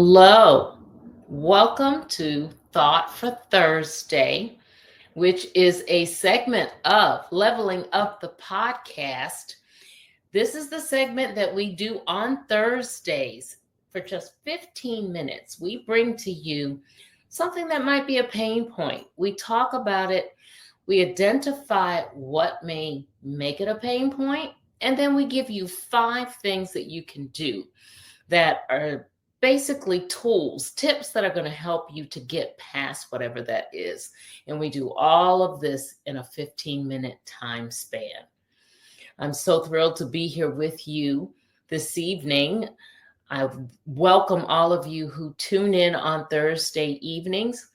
Hello, welcome to Thought for Thursday, which is a segment of Leveling Up the Podcast. This is the segment that we do on Thursdays for just 15 minutes. We bring to you something that might be a pain point. We talk about it, we identify what may make it a pain point, and then we give you 5 things that you can do that are basically tools, tips that are going to help you to get past whatever that is. And we do all of this in a 15-minute time span. I'm so thrilled to be here with you this evening. I welcome all of you who tune in on Thursday evenings.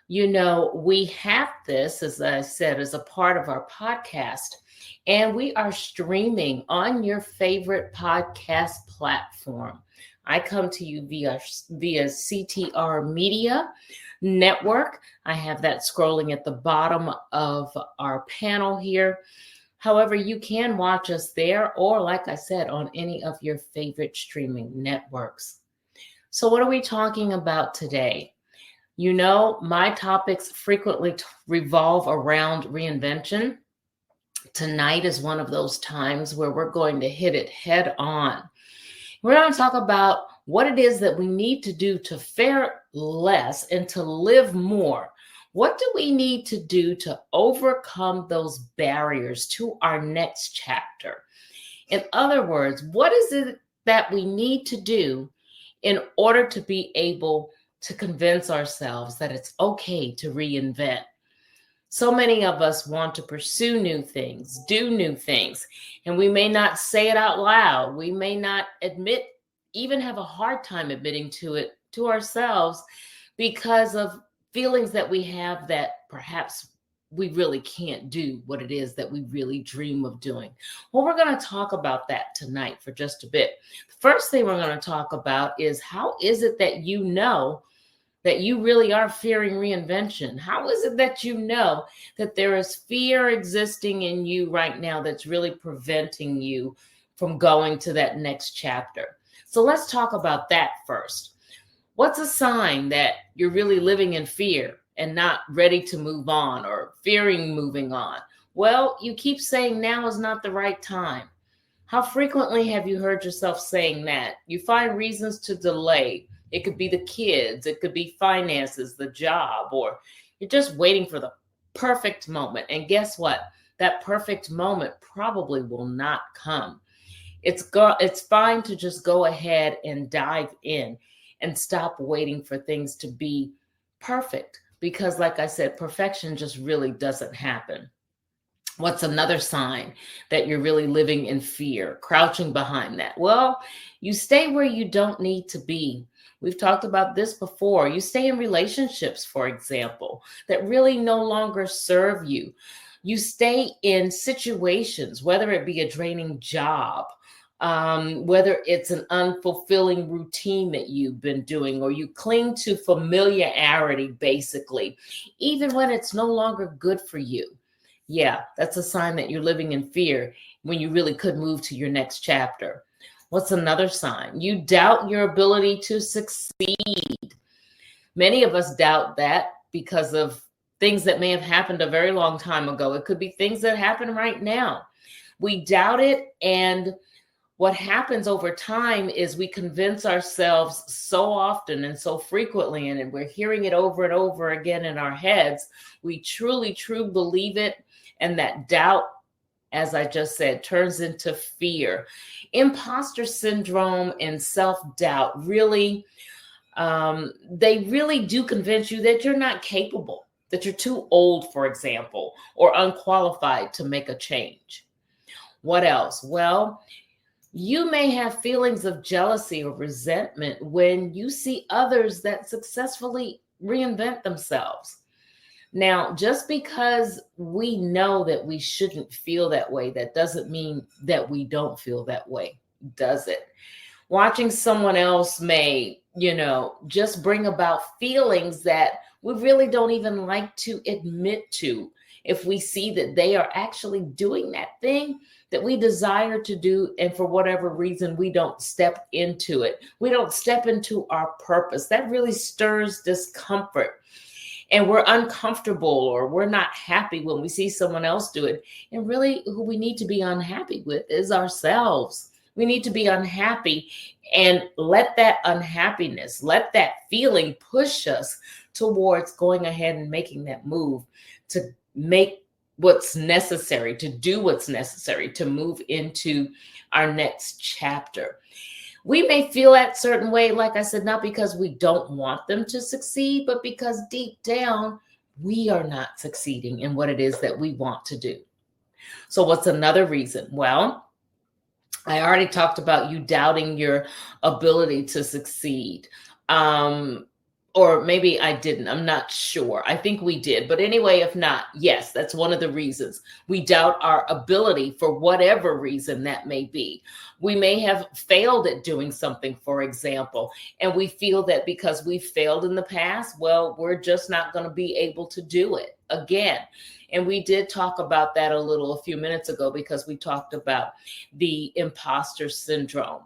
You know, we have this, as I said, as a part of our podcast, and we are streaming on your favorite podcast platform. I come to you via CTR Media Network. I have that scrolling at the bottom of our panel here. However, you can watch us there or, like I said, on any of your favorite streaming networks. So what are we talking about today? You know, my topics frequently revolve around reinvention. Tonight is one of those times where we're going to hit it head on. We're going to talk about what it is that we need to do to fare less and to live more. What do we need to do to overcome those barriers to our next chapter? In other words, what is it that we need to do in order to be able to convince ourselves that it's okay to reinvent? So many of us want to pursue new things, do new things, and we may not say it out loud. We may not even have a hard time admitting to it to ourselves because of feelings that we have that perhaps we really can't do what it is that we really dream of doing. Well, we're going to talk about that tonight for just a bit. The first thing we're going to talk about is how is it that you know that you really are fearing reinvention? How is it that you know that there is fear existing in you right now that's really preventing you from going to that next chapter? So let's talk about that first. What's a sign that you're really living in fear and not ready to move on or fearing moving on? Well, you keep saying now is not the right time. How frequently have you heard yourself saying that? You find reasons to delay. It could be the kids, it could be finances, the job, or you're just waiting for the perfect moment. And guess what? That perfect moment probably will not come. It's fine to just go ahead and dive in and stop waiting for things to be perfect. Because like I said, perfection just really doesn't happen. What's another sign that you're really living in fear, crouching behind that? Well, you stay where you don't need to be. We've talked about this before. You stay in relationships, for example, that really no longer serve you. You stay in situations, whether it be a draining job, whether it's an unfulfilling routine that you've been doing, or you cling to familiarity, basically, even when it's no longer good for you. Yeah, that's a sign that you're living in fear when you really could move to your next chapter. What's another sign? You doubt your ability to succeed. Many of us doubt that because of things that may have happened a very long time ago. It could be things that happen right now. We doubt it, and what happens over time is we convince ourselves so often and so frequently, and we're hearing it over and over again in our heads. We truly believe it, and that doubt, as I just said, turns into fear. Imposter syndrome and self-doubt really, they really do convince you that you're not capable, that you're too old, for example, or unqualified to make a change. What else? Well, you may have feelings of jealousy or resentment when you see others that successfully reinvent themselves. Now, just because we know that we shouldn't feel that way, that doesn't mean that we don't feel that way, does it? Watching someone else may, just bring about feelings that we really don't even like to admit to. If we see that they are actually doing that thing that we desire to do, and for whatever reason, we don't step into it. We don't step into our purpose. That really stirs discomfort. And we're uncomfortable or we're not happy when we see someone else do it. And really, who we need to be unhappy with is ourselves. We need to be unhappy and let that unhappiness, let that feeling push us towards going ahead and making that move to make what's necessary, to do what's necessary to move into our next chapter. We may feel that certain way, like I said, not because we don't want them to succeed, but because deep down, we are not succeeding in what it is that we want to do. So what's another reason? Well, I already talked about you doubting your ability to succeed. Or maybe I didn't. I'm not sure. I think we did. But anyway, if not, yes, that's one of the reasons. We doubt our ability for whatever reason that may be. We may have failed at doing something, for example, and we feel that because we failed in the past, well, we're just not going to be able to do it again. And we did talk about that a few minutes ago because we talked about the imposter syndrome.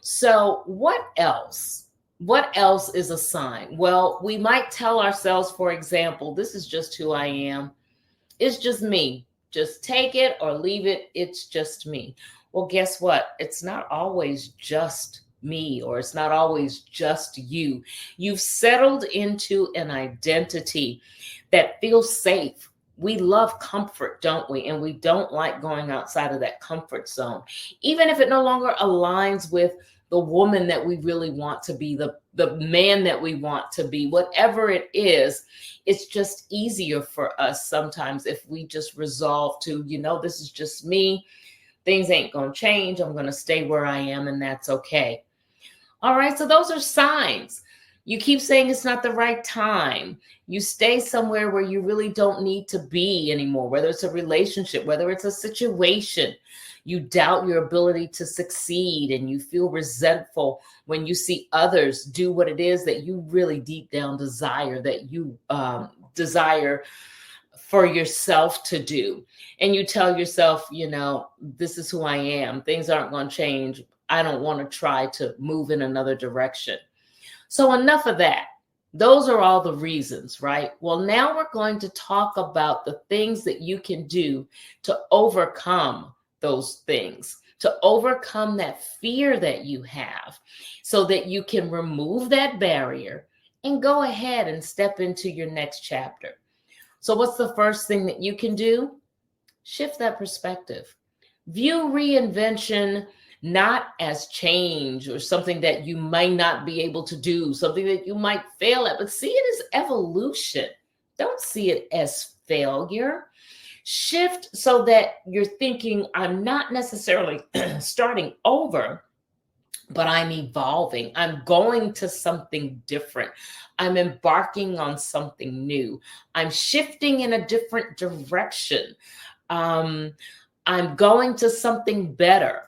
So what else? What else is a sign? Well, we might tell ourselves, for example, this is just who I am. It's just me. Just take it or leave it. It's just me. Well, guess what? It's not always just me, or it's not always just you. You've settled into an identity that feels safe. We love comfort, don't we? And we don't like going outside of that comfort zone, even if it no longer aligns with the woman that we really want to be, the man that we want to be, whatever it is. It's just easier for us sometimes if we just resolve to, this is just me. Things ain't going to change. I'm going to stay where I am, and that's okay. All right. So those are signs. You keep saying it's not the right time. You stay somewhere where you really don't need to be anymore, whether it's a relationship, whether it's a situation. You doubt your ability to succeed, and you feel resentful when you see others do what it is that you really deep down desire, that you desire for yourself to do. And you tell yourself, this is who I am. Things aren't going to change. I don't want to try to move in another direction. So enough of that. Those are all the reasons, right? Well, now we're going to talk about the things that you can do to overcome those things, to overcome that fear that you have, so that you can remove that barrier and go ahead and step into your next chapter. So what's the first thing that you can do? Shift that perspective. View reinvention not as change or something that you might not be able to do, something that you might fail at, but see it as evolution. Don't see it as failure. Shift so that you're thinking, I'm not necessarily starting over, but I'm evolving. I'm going to something different. I'm embarking on something new. I'm shifting in a different direction. I'm going to something better.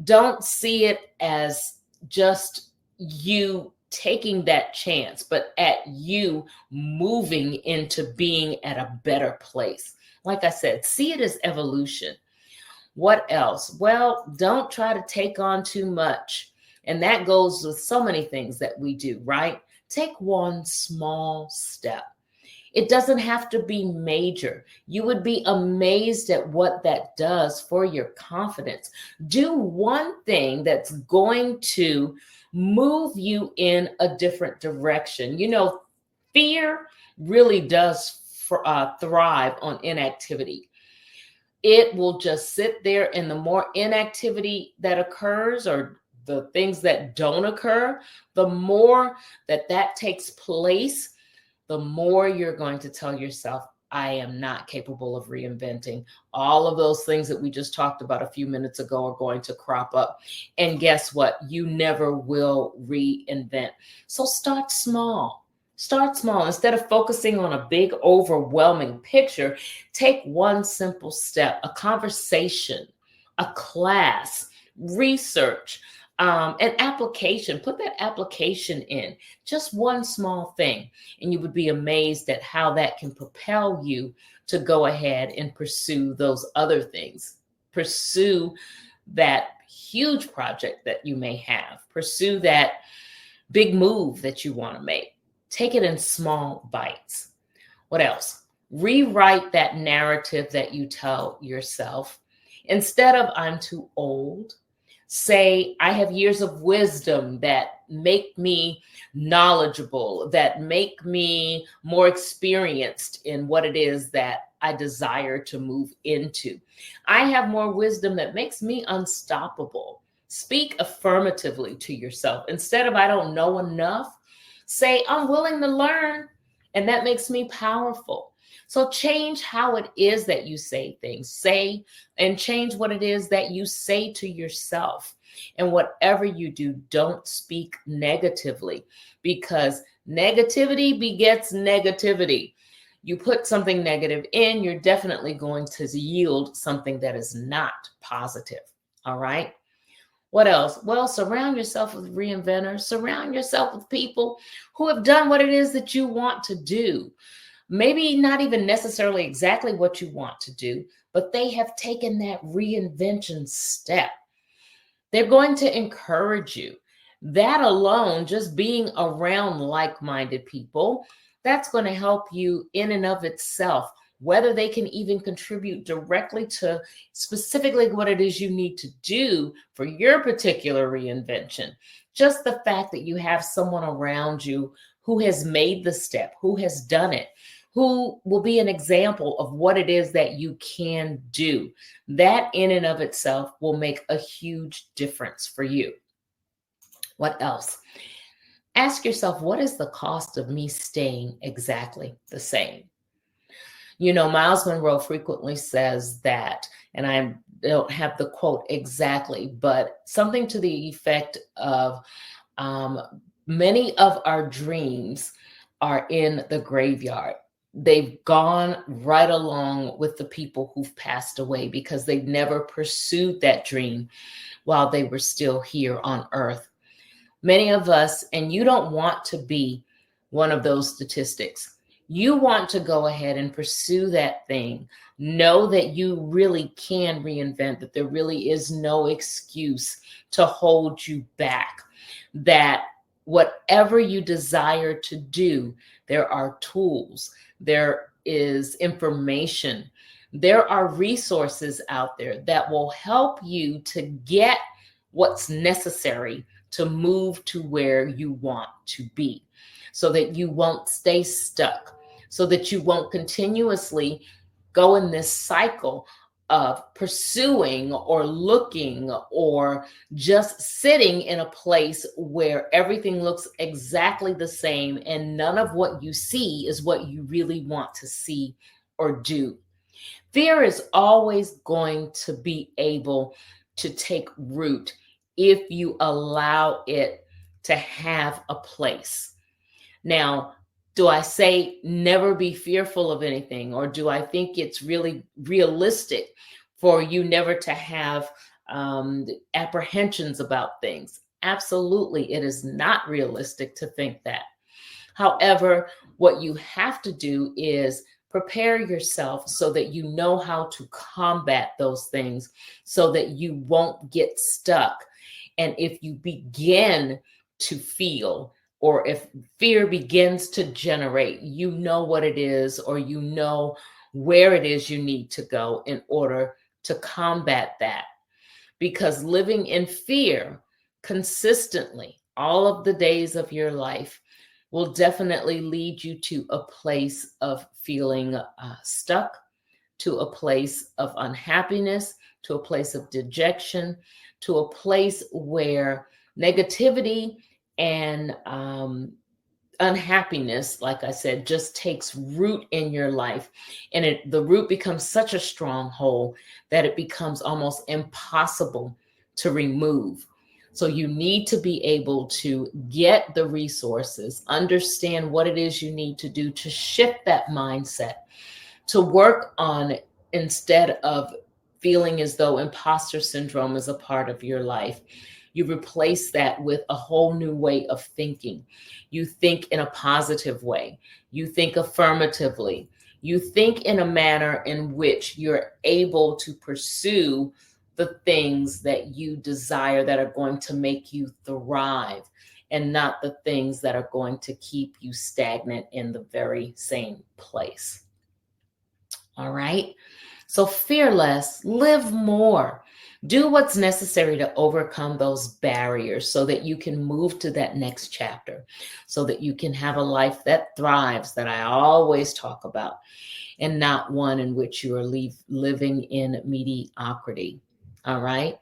Don't see it as just you taking that chance, but at you moving into being at a better place. Like I said, see it as evolution. What else? Well, don't try to take on too much. And that goes with so many things that we do, right? Take one small step. It doesn't have to be major. You would be amazed at what that does for your confidence. Do one thing that's going to move you in a different direction. Fear really does thrive on inactivity. It will just sit there, and the more inactivity that occurs, or the things that don't occur, the more that takes place, the more you're going to tell yourself, I am not capable of reinventing. All of those things that we just talked about a few minutes ago are going to crop up. And guess what? You never will reinvent. So start small. Start small. Instead of focusing on a big, overwhelming picture, take one simple step, a conversation, a class, research, an application. Put that application in, just one small thing, and you would be amazed at how that can propel you to go ahead and pursue those other things. pursue that huge project that you may have. Pursue that big move that you want to make. Take it in small bites. What else? Rewrite that narrative that you tell yourself. Instead of I'm too old, say I have years of wisdom that make me knowledgeable, that make me more experienced in what it is that I desire to move into. I have more wisdom that makes me unstoppable. Speak affirmatively to yourself. Instead of I don't know enough, say I'm willing to learn, and that makes me powerful. So change how it is that you say things. Say and change what it is that you say to yourself. And whatever you do, don't speak negatively, because negativity begets negativity. You put something negative in, you're definitely going to yield something that is not positive. All right. What else? Well, surround yourself with reinventors. Surround yourself with people who have done what it is that you want to do. Maybe not even necessarily exactly what you want to do, but they have taken that reinvention step. They're going to encourage you. That alone, just being around like-minded people, that's going to help you in and of itself, whether they can even contribute directly to specifically what it is you need to do for your particular reinvention. Just the fact that you have someone around you who has made the step, who has done it, who will be an example of what it is that you can do. That in and of itself will make a huge difference for you. What else? Ask yourself, what is the cost of me staying exactly the same? You know, Miles Monroe frequently says that, and I don't have the quote exactly, but something to the effect of many of our dreams are in the graveyard. They've gone right along with the people who've passed away because they never pursued that dream while they were still here on earth. Many of us, and you don't want to be one of those statistics. You want to go ahead and pursue that thing. Know that you really can reinvent, that there really is no excuse to hold you back, that whatever you desire to do, there are tools, there is information, there are resources out there that will help you to get what's necessary to move to where you want to be, so that you won't stay stuck, so that you won't continuously go in this cycle of pursuing or looking or just sitting in a place where everything looks exactly the same and none of what you see is what you really want to see or do. Fear is always going to be able to take root if you allow it to have a place. Now, do I say never be fearful of anything, or do I think it's really realistic for you never to have apprehensions about things? Absolutely, it is not realistic to think that. However, what you have to do is prepare yourself so that you know how to combat those things so that you won't get stuck. And if you begin to feel, or if fear begins to generate, you know what it is, or you know where it is you need to go in order to combat that. Because living in fear consistently all of the days of your life will definitely lead you to a place of feeling stuck, to a place of unhappiness, to a place of dejection, to a place where negativity and unhappiness, like I said, just takes root in your life. And the root becomes such a stronghold that it becomes almost impossible to remove. So you need to be able to get the resources, understand what it is you need to do to shift that mindset, to work on, instead of feeling as though imposter syndrome is a part of your life, you replace that with a whole new way of thinking. You think in a positive way. You think affirmatively. You think in a manner in which you're able to pursue the things that you desire that are going to make you thrive, and not the things that are going to keep you stagnant in the very same place. All right. So fear less, live more. Do what's necessary to overcome those barriers so that you can move to that next chapter, so that you can have a life that thrives, that I always talk about, and not one in which you are living in mediocrity. All right.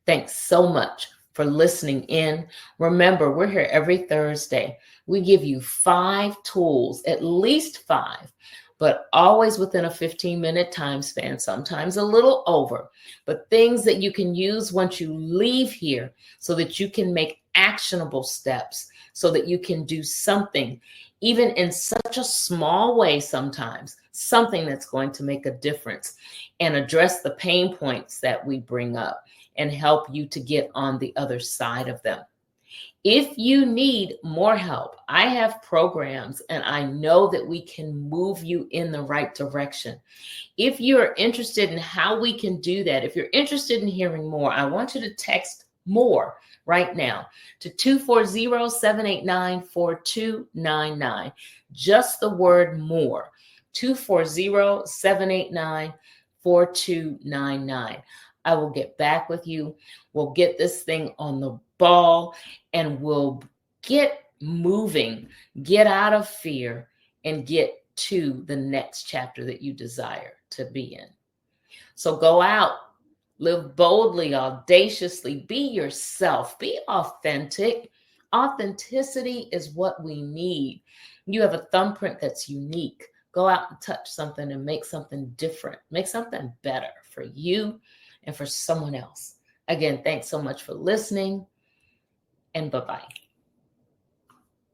Thanks so much for listening in. Remember, we're here every Thursday. We give you 5 tools, at least 5, but always within a 15-minute time span, sometimes a little over, but things that you can use once you leave here so that you can make actionable steps, so that you can do something, even in such a small way sometimes, something that's going to make a difference and address the pain points that we bring up and help you to get on the other side of them. If you need more help, I have programs and I know that we can move you in the right direction. If you're interested in how we can do that, if you're interested in hearing more, I want you to text MORE right now to 240-789-4299. Just the word MORE, 240-789-4299. I will get back with you. We'll get this thing on the ball and we'll get moving, get out of fear, and get to the next chapter that you desire to be in. So go out, live boldly, audaciously, be yourself, be authentic. Authenticity is what we need. You have a thumbprint that's unique. Go out and touch something and make something different, make something better for you and for someone else. Again, thanks so much for listening, and bye-bye.